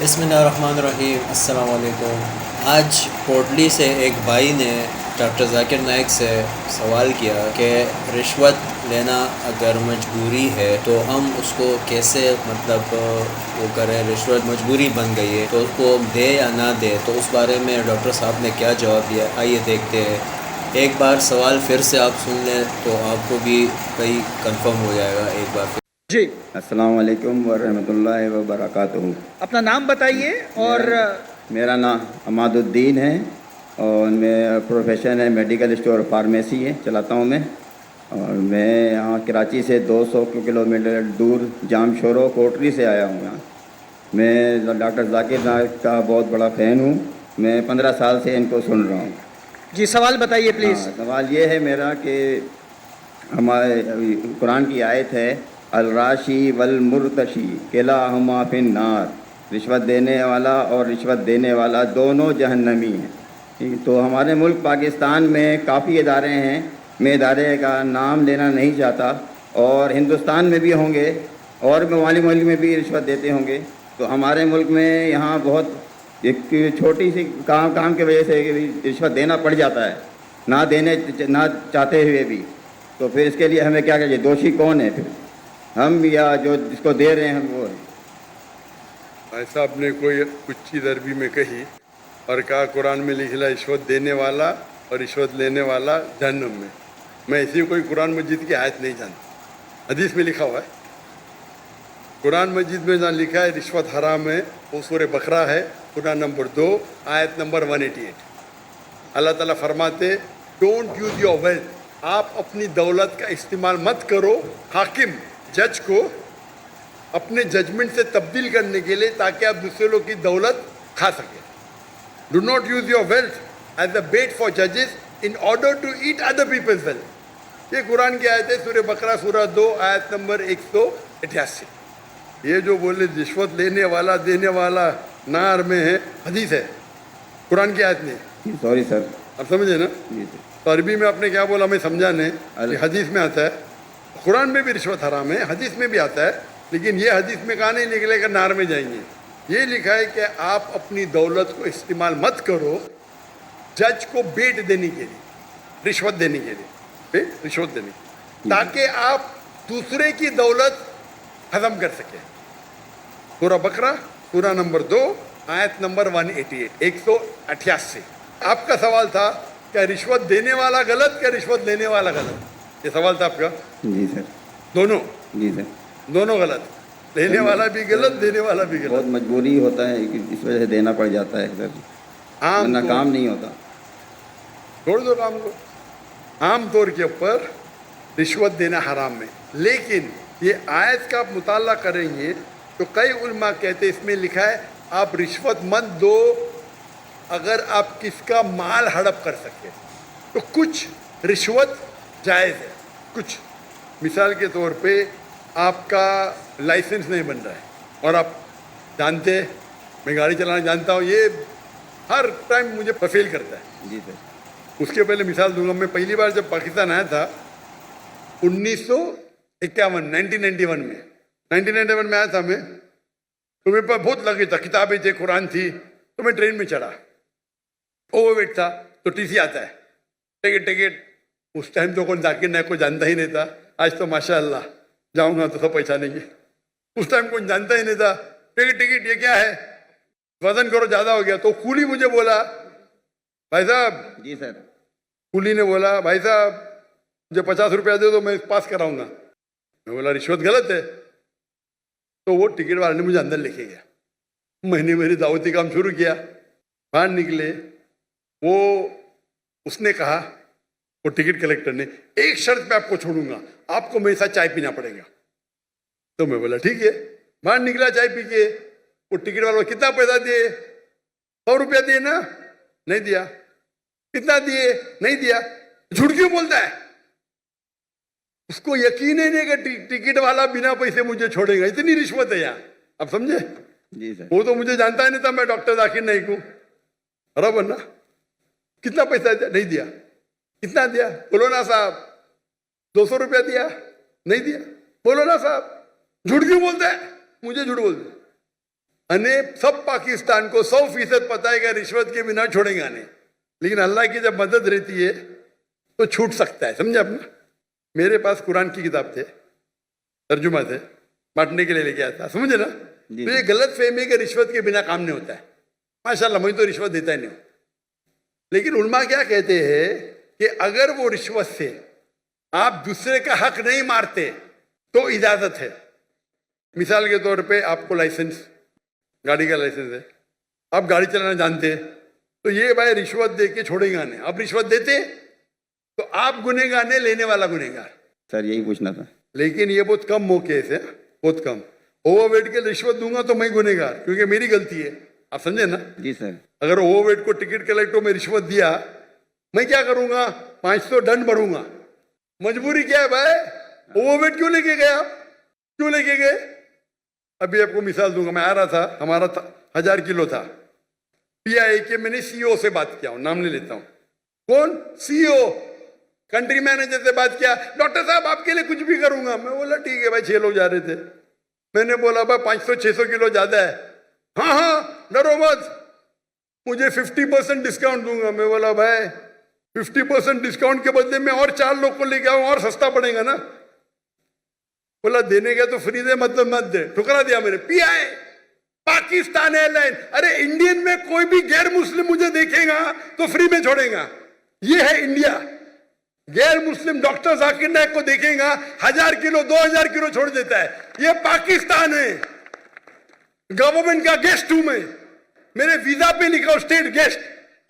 बिस्मिल्लाहिर्रहमानिर्रहीम। अस्सलाम वालेकुम। आज कोटली से एक भाई ने डॉक्टर ज़ाकिर नाइक से सवाल किया कि रिश्वत लेना अगर मजबूरी है तो हम उसको कैसे वो करें। रिश्वत मजबूरी बन गई है तो उसको दे या ना दे, तो उस बारे में डॉक्टर साहब ने क्या जवाब दिया, आइए देखते हैं। एक बार सवाल फिर से आप सुन लें तो आपको भी कहीं कंफर्म हो जाएगा एक बार फिर। जी, अस्सलाम वालेकुम वरहमतुल्लाहि वबरकातुहू। अपना नाम बताइए। और मेरा नाम अमादुद्दीन है और मेरा प्रोफेशन है मेडिकल स्टोर फार्मेसी है चलाता हूँ मैं। और मैं यहाँ कराची से 200 किलोमीटर दूर जाम शोरो कोटरी से आया हूँ यहाँ। मैं डॉक्टर ज़ाकिर नाइक का बहुत बड़ा फ़ैन हूँ। मैं 15 साल से इनको सुन रहा हूँ। जी, सवाल बताइए प्लीज़। सवाल ये है मेरा कि हमारे कुरान की आयत है, अल-राशी वल मुर्तशी किलाहुमा फिन नार। रिश्वत देने वाला और रिश्वत देने वाला दोनों जहन्नमी हैं। तो हमारे मुल्क पाकिस्तान में काफ़ी इदारे हैं, मैं इदारे का नाम लेना नहीं चाहता, और हिंदुस्तान में भी होंगे और ममालिक मुल्क में भी रिश्वत देते होंगे। तो हमारे मुल्क में यहाँ बहुत एक छोटी सी काम की वजह से रिश्वत देना पड़ जाता है, ना चाहते हुए भी। तो फिर इसके लिए हमें क्या करिए? दोषी कौन है फिर, हम या जो जिसको दे रहे हैं हम वो है? भाई साहब ने कोई उच्ची दरबी में कही और कहा कुरान में लिखा रिश्वत देने वाला और रिश्वत लेने वाला जहन्नम में। मैं ऐसी कोई कुरान मजीद की आयत नहीं जानता। हदीस में लिखा हुआ है, कुरान मजीद में जहाँ लिखा है रिश्वत हराम है वो सूरह बकरा है, कुरान नंबर 2 आयत नंबर 188। अल्लाह ताला फरमाते, डोंट यूज योर वेल्थ, आप अपनी दौलत का इस्तेमाल मत करो हाकिम जज को अपने जजमेंट से तब्दील करने के लिए, ताकि आप दूसरे लोग की दौलत खा सके। Do not use your wealth as a bet for जजेस in order to eat other people's wealth. ये कुरान की आयत है, सूरह बकरा सूरह 2 आयत नंबर 188। ये जो बोले रिश्वत लेने वाला देने वाला नार में है, हदीस है, कुरान की आयत नहीं। सॉरी सर, आप समझे ना? जी सर। तो अरबी में आपने क्या बोला मैं समझा नहीं। कि हदीस में आता है, कुरान में भी रिश्वत हराम है, हदीस में भी आता है, लेकिन ये हदीस में कहा नहीं निकलेगा नार में जाएंगे। ये लिखा है कि आप अपनी दौलत को इस्तेमाल मत करो जज को बेट देने के लिए, रिश्वत देने के लिए, रिश्वत देने, ताकि आप दूसरे की दौलत हजम कर सके। सूरह बकरा सूरह नंबर 2 आयत नंबर 188 188। आपका सवाल था क्या रिश्वत देने वाला गलत, क्या रिश्वत लेने वाला गलत? ये सवाल था आपका। जी सर। दोनों? जी सर। दोनों गलत, लेने वाला भी गलत, देने वाला भी गलत। बहुत मजबूरी होता है कि इस वजह से देना पड़ जाता है सर, वरना काम नहीं होता। छोड़ दो काम को। आम तौर के ऊपर रिश्वत देना हराम है, लेकिन ये आयत का आप मुताला करेंगे तो कई उलमा कहते इसमें लिखा है आप रिश्वत मत दो अगर आप किसका माल हड़प कर सके। तो कुछ रिश्वत जायज़ है, कुछ, मिसाल के तौर पे आपका लाइसेंस नहीं बन रहा है और आप जानते हैं मैं गाड़ी चलाना जानता हूँ, ये हर टाइम मुझे फेल करता है। जी सर। उसके पहले मिसाल दूंगा, मैं पहली बार जब पाकिस्तान आया था 1991 में 1991 में आया था मैं, तो मेरे पास बहुत लगे था, किताबें थे, कुरान थी। तो मैं ट्रेन में चढ़ा, ओवरवेट था, तो टीसी आता है, टिकट। उस टाइम तो कौन जाकिर नाइक को जानता ही नहीं था, आज तो माशाअल्लाह जाऊंगा तो सब पहचानेंगे। उस टाइम कौन जानता ही नहीं था, टिकट ये क्या है, वजन करो ज़्यादा हो गया। तो कूली मुझे बोला, भाई साहब। जी सर। कूली ने बोला, भाई साहब मुझे 50 रुपया दे दो, मैं पास कराऊंगा। मैं बोला रिश्वत गलत है। तो वो टिकट वाले ने मुझे अंदर लेके गया, मैंने मेरी दावती काम शुरू किया। बाहर निकले, वो उसने कहा, वो टिकट कलेक्टर ने, एक शर्त पे आपको छोड़ूंगा, आपको मेरे साथ चाय पीना पड़ेगा। तो मैं बोला ठीक है। बाहर निकला चाय पी के, वो टिकट वाला कितना पैसा दिए? 100 रुपया दिए ना? नहीं दिया। कितना दिए? नहीं दिया। झूठ क्यों बोलता है? उसको यकीन ही नहीं कि टिकट वाला बिना पैसे मुझे छोड़ेगा, इतनी रिश्वत है यहाँ। आप समझे? जी सर। वो तो मुझे जानता ही नहीं था मैं डॉक्टर जाकिर नाइक हूँ, बराबर ना? कितना पैसा दिया? नहीं दिया। कितना दिया? बोलो ना साहब। 200 रुपया दिया? नहीं दिया। बोलो ना साहब। झूठ क्यों बोलता है? मुझे झूठ बोलते। अने सब पाकिस्तान को 100% पता है कि रिश्वत के बिना छोड़ेगा नहीं, लेकिन अल्लाह की जब मदद रहती है तो छूट सकता है। समझे अपना? मेरे पास कुरान की किताब थे, तर्जुमा थे, बांटने के लिए लेके आया था, समझे ना? तो ये गलत फहमी कि रिश्वत के बिना काम नहीं होता है। माशाल्लाह मुझे तो रिश्वत देता ही नहीं, लेकिन उलमा क्या कहते हैं कि अगर वो रिश्वत से आप दूसरे का हक नहीं मारते तो इजाजत है। मिसाल के तौर पे आपको लाइसेंस, गाड़ी का लाइसेंस है, आप गाड़ी चलाना जानते हैं, तो ये भाई रिश्वत दे के छोड़ेगा नहीं। आप रिश्वत देते तो आप गुनहगार नहीं, लेने वाला गुनहगार। सर यही पूछना था। लेकिन ये बहुत कम मौके से, बहुत कम। ओवरवेट के रिश्वत दूंगा तो मैं गुनहगार, क्योंकि मेरी गलती है। आप समझे ना? जी सर। अगर ओवरवेट को टिकट कलेक्टर में रिश्वत दिया, मैं क्या करूंगा? 500 दंड भरूंगा। मजबूरी क्या है भाई? ओवरवेट क्यों लेके गए आप? क्यों लेके गए? अभी आपको मिसाल दूंगा। मैं आ रहा था, हमारा 1000 किलो था, पीआई के मैंने सीईओ से बात किया, नाम नहीं लेता हूं, कौन? सीईओ, कंट्री मैनेजर से बात किया, डॉक्टर साहब आपके लिए कुछ भी करूंगा। मैं बोला ठीक है भाई, 6 लोग जा रहे थे। मैंने बोला भाई 500-600 किलो ज्यादा है। हाँ हाँ डरो मत, मुझे 50% डिस्काउंट दूंगा। मैं बोला भाई 50% डिस्काउंट के बदले में और 4 लोग को लेके आऊं और सस्ता पड़ेगा ना। बोला देने का तो फ्री दे, मतलब मत दे। ठुकरा दिया मैंने। Pi, Pakistan airline. अरे इंडियन में कोई भी गैर मुस्लिम मुझे देखेगा तो फ्री में छोड़ेगा। ये है इंडिया। गैर मुस्लिम डॉक्टर जाकिर नाइक को देखेगा 1000 किलो 2000 किलो छोड़ देता है। ये पाकिस्तान है, गवर्नमेंट का गेस्ट हूं मैं, मेरे वीजा पे लिखा स्टेट गेस्ट,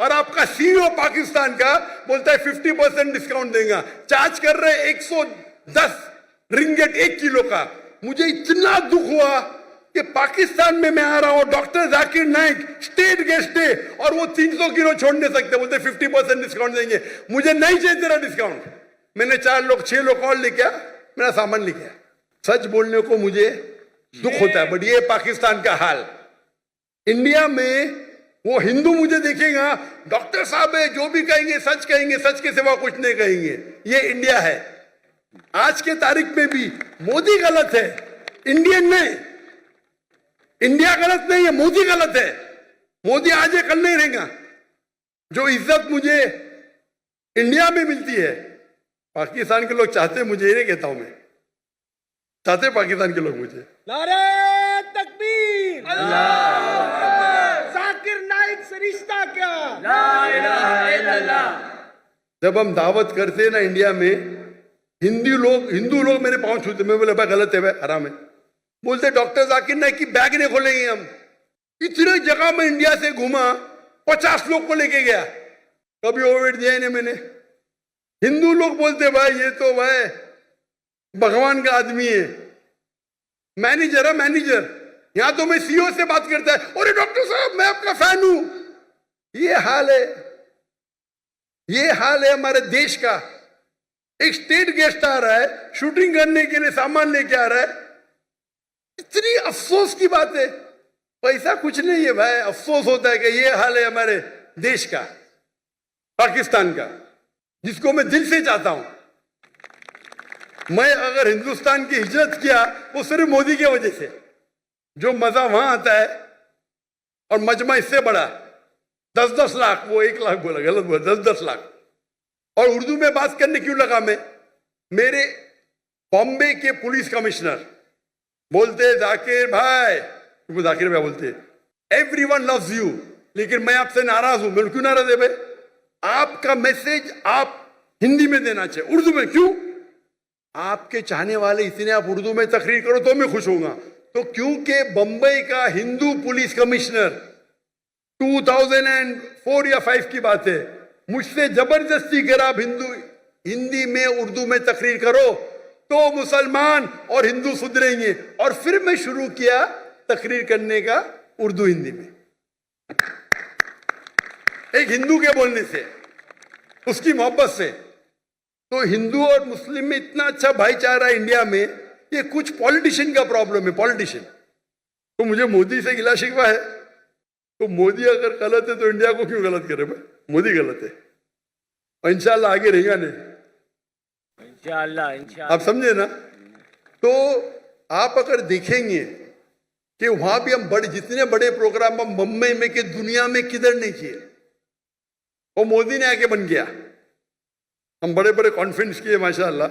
और आपका सीईओ पाकिस्तान का बोलता है 50% डिस्काउंट देगा। चार्ज कर रहे 110 रिंगेट 1 किलो का। मुझे इतना दुख हुआ कि पाकिस्तान में मैं आ रहा हूं, doctor Zakir Naik state guest है, और वो 300 किलो छोड़ नहीं सकते, बोलते 50% डिस्काउंट देंगे। मुझे नहीं चाहिए तेरा डिस्काउंट। मैंने 6 लोग और लेके आ, मेरा सामान लेके आ। सच बोलने को मुझे दुख होता है, बट ये पाकिस्तान का हाल। इंडिया में वो हिंदू मुझे देखेगा, डॉक्टर साहब है, जो भी कहेंगे सच कहेंगे, सच के सिवा कुछ नहीं कहेंगे। ये इंडिया है। आज के तारीख में भी मोदी गलत है, इंडियन नहीं। इंडिया गलत नहीं है, मोदी गलत है। मोदी आज है कल नहीं रहेगा। जो इज्जत मुझे इंडिया में मिलती है, पाकिस्तान के लोग चाहते, मुझे ये नहीं कहता हूं मैं, चाहते पाकिस्तान के लोग मुझे। नारे तकबीर, जाकिर नाइक से रिश्ता क्या? ला इलाहा इल्लल्लाह। जब हम दावत करते हैं ना इंडिया में, हिंदू लोग मेरे पांव छूते। मैं बोले भाई गलत है, भाई हराम है। बोलते डॉक्टर जाकिर नाइक की बैग नहीं खोलेंगे हम। इतने जगह में इंडिया से घूमा, 50 लोग को लेके गया, कभी ओवरवेट दिया ही नहीं मैंने। हिंदू लोग बोलते भाई ये तो भाई भगवान का आदमी है, मैनेजर है मैनेजर। यहां तो मैं सीईओ से बात करता है, अरे डॉक्टर साहब मैं आपका फैन हूं। ये हाल है, ये हाल है हमारे देश का। एक स्टेट गेस्ट आ रहा है, शूटिंग करने के लिए सामान लेके आ रहा है। इतनी अफसोस की बात है। पैसा कुछ नहीं है भाई, अफसोस होता है कि ये हाल है हमारे देश का, पाकिस्तान का, जिसको मैं दिल से चाहता हूं। मैं अगर हिंदुस्तान की हिजरत किया वो सिर्फ मोदी की वजह से। जो मजा वहां आता है, और मजमा इससे बड़ा 10-10 लाख, वो 1 लाख बोला, गलत बोला, 10-10 लाख। और उर्दू में बात करने क्यों लगा मैं? मेरे बॉम्बे के पुलिस कमिश्नर बोलते जाकिर भाई, तुमको जाकिर भाई बोलते, एवरीवन लव्स यू, लेकिन मैं आपसे नाराज हूं। मैं क्यों नाराज है भाई? आपका मैसेज आप हिंदी में देना चाहिए, उर्दू में क्यों? आपके चाहने वाले इतने, आप उर्दू में तकरीर करो तो मैं खुश होऊंगा। तो क्योंकि बंबई का हिंदू पुलिस कमिश्नर 2004 या 5 की बात है, मुझसे जबरदस्ती करा आप हिंदी में उर्दू में तकरीर करो तो मुसलमान और हिंदू सुधरेंगे। और फिर मैं शुरू किया तकरीर करने का उर्दू हिंदी में, एक हिंदू के बोलने से, उसकी मोहब्बत से। तो हिंदू और मुस्लिम में इतना अच्छा भाईचारा इंडिया में, ये कुछ पॉलिटिशियन का प्रॉब्लम है, पॉलिटिशियन। तो मुझे मोदी से गिला शिकवा है, तो मोदी अगर गलत है तो इंडिया को क्यों गलत करे भाई? मोदी गलत है, और इंशाल्लाह आगे रहेगा नहीं, इंशाल्लाह। आप समझे ना? तो आप अगर देखेंगे कि वहां भी हम जितने बड़े प्रोग्राम हम मुंबई में कि दुनिया में किधर नहीं किए, वो मोदी ने आके बन गया। हम बड़े बड़े कॉन्फ्रेंस किए माशाअल्लाह।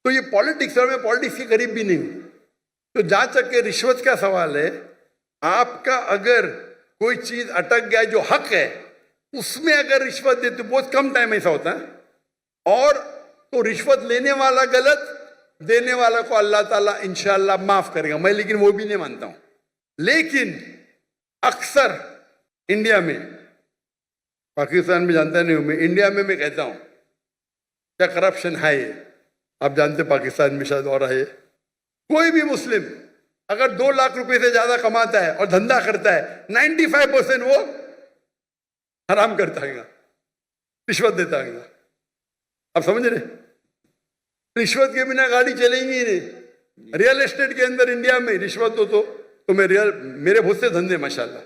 तो ये पॉलिटिक्स, और मैं पॉलिटिक्स के करीब भी नहीं हूं। तो जहां तक के रिश्वत का सवाल है, आपका अगर कोई चीज अटक गया जो हक है, उसमें अगर रिश्वत देते, बहुत कम टाइम ऐसा होता है, और तो रिश्वत लेने वाला गलत, देने वाला को अल्लाह ताला इंशाअल्लाह माफ करेगा। मैं लेकिन वो भी नहीं मानता हूं। लेकिन अक्सर इंडिया में, पाकिस्तान में जानता नहीं हूं मैं, इंडिया में मैं कहता हूं क्या करप्शन है। आप जानते पाकिस्तान में शायद और है। कोई भी मुस्लिम अगर 2 लाख रुपए से ज्यादा कमाता है और धंधा करता है, 95% वो हराम करता है, रिश्वत देता है। आप समझ रहे? रिश्वत के बिना गाड़ी चलेंगी ही नहीं। रियल एस्टेट के अंदर इंडिया में रिश्वत दो तो मेरे बहुत से धंधे माशाल्लाह,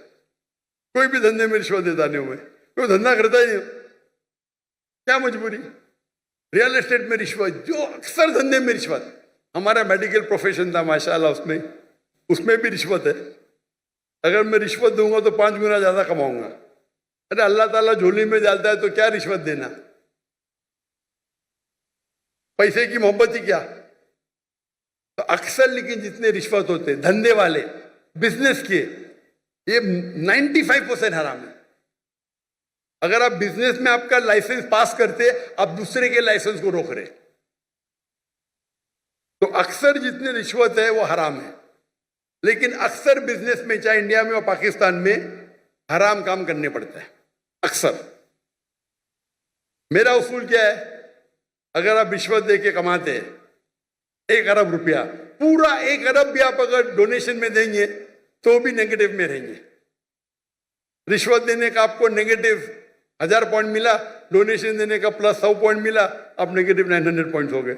कोई भी धंधे में रिश्वत देता नहीं हूं मैं, कोई धंधा करता ही नहीं। क्या मजबूरी? रियल एस्टेट में रिश्वत, जो अक्सर धंधे में रिश्वत। हमारा मेडिकल प्रोफेशन था माशाल्लाह, उसमें भी रिश्वत है। अगर मैं रिश्वत दूंगा तो 5 गुना ज्यादा कमाऊंगा। अरे अल्लाह ताला झोली में डालता है तो क्या रिश्वत देना? पैसे की मोहब्बत ही क्या? तो अक्सर लेकिन जितने रिश्वत होते धंधे वाले, बिजनेस के, ये 95% हराम है। अगर आप बिजनेस में आपका लाइसेंस पास करते, आप दूसरे के लाइसेंस को रोक रहे, तो अक्सर जितने रिश्वत है वो हराम है। लेकिन अक्सर बिजनेस में, चाहे इंडिया में और पाकिस्तान में, हराम काम करने पड़ता है अक्सर। मेरा उसूल क्या है? अगर आप रिश्वत दे के कमाते हैं 1 अरब रुपया, पूरा 1 अरब भी आप अगर डोनेशन में देंगे तो भी नेगेटिव में रहेंगे। रिश्वत देने का आपको नेगेटिव 1000 पॉइंट मिला, डोनेशन देने का प्लस 100 पॉइंट मिला, आप नेगेटिव 900 पॉइंट हो गए।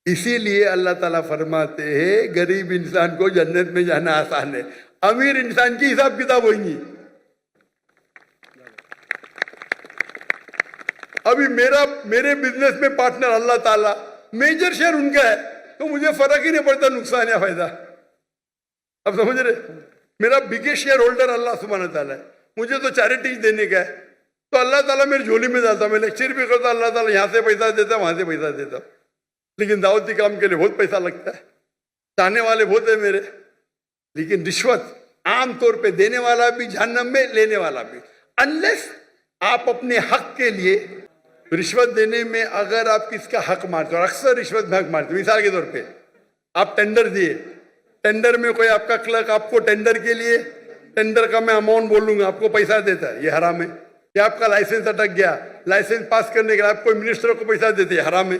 इसीलिए अल्लाह ताला फरमाते हैं गरीब इंसान को जन्नत में जाना आसान है, अमीर इंसान की हिसाब किताब होगी। अभी मेरे बिजनेस में पार्टनर अल्लाह ताला, मेजर शेयर उनका है, तो मुझे फर्क ही नहीं पड़ता नुकसान या फायदा। अब समझ रहे? मेरा बिगेस्ट शेयर होल्डर अल्लाह सुब्हान ताला है, मुझे तो चैरिटी देने का है, तो अल्लाह ताला मेरी झोली में डालता। मैं लेक्चर भी करता, अल्लाह ताला यहाँ से पैसा देता, वहां से पैसा देता। लेकिन दावती काम के लिए बहुत पैसा लगता है, चाहने वाले बहुत है मेरे। लेकिन रिश्वत आमतौर पे देने वाला भी जहन्नम में, लेने वाला भी, अनलेस आप अपने हक के लिए रिश्वत देने में अगर आप किसका हक मारते हो, और अक्सर रिश्वत में हक मारते हो। मिसाल के तौर पे आप टेंडर दिए, टेंडर में कोई आपका क्लर्क आपको टेंडर के लिए, टेंडर का मैं अमाउंट बोलूंगा, आपको पैसा देता है, ये हराम है। या आपका लाइसेंस अटक गया, लाइसेंस पास करने के लिए आप कोई मिनिस्टर को पैसा देते हैं, हराम है।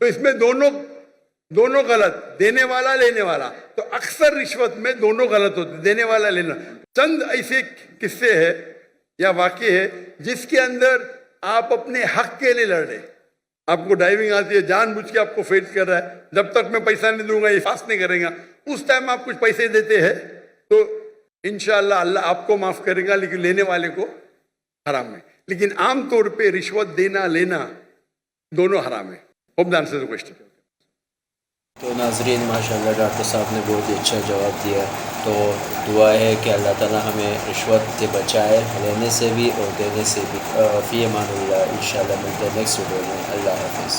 तो इसमें दोनों गलत, देने वाला लेने वाला। तो अक्सर रिश्वत में दोनों गलत होते, देने वाला लेना। चंद ऐसे किस्से है या वाक्य है जिसके अंदर आप अपने हक के लिए लड़ रहे। आपको ड्राइविंग आती है, जानबूझ के आपको फेल कर रहा है, जब तक मैं पैसा नहीं दूंगा ये पास नहीं करेगा। उस टाइम आप कुछ पैसे देते हैं तो इंशाअल्लाह अल्लाह आपको माफ करेगा, लेकिन लेने वाले को हराम है। लेकिन आमतौर पे रिश्वत देना लेना दोनों हराम है। Hope the answer the question. तो नाजरीन माशाल्लाह डॉक्टर साहब ने बहुत ही अच्छा जवाब दिया। तो दुआ है कि अल्लाह ताला हमें रिश्वत से बचाए, लेने से भी और देने से भी। फ़ी अमानिल्लाह। इंशाअल्लाह मिलते हैं नेक्स्ट वीडियो में। अल्लाह हाफ़िज़।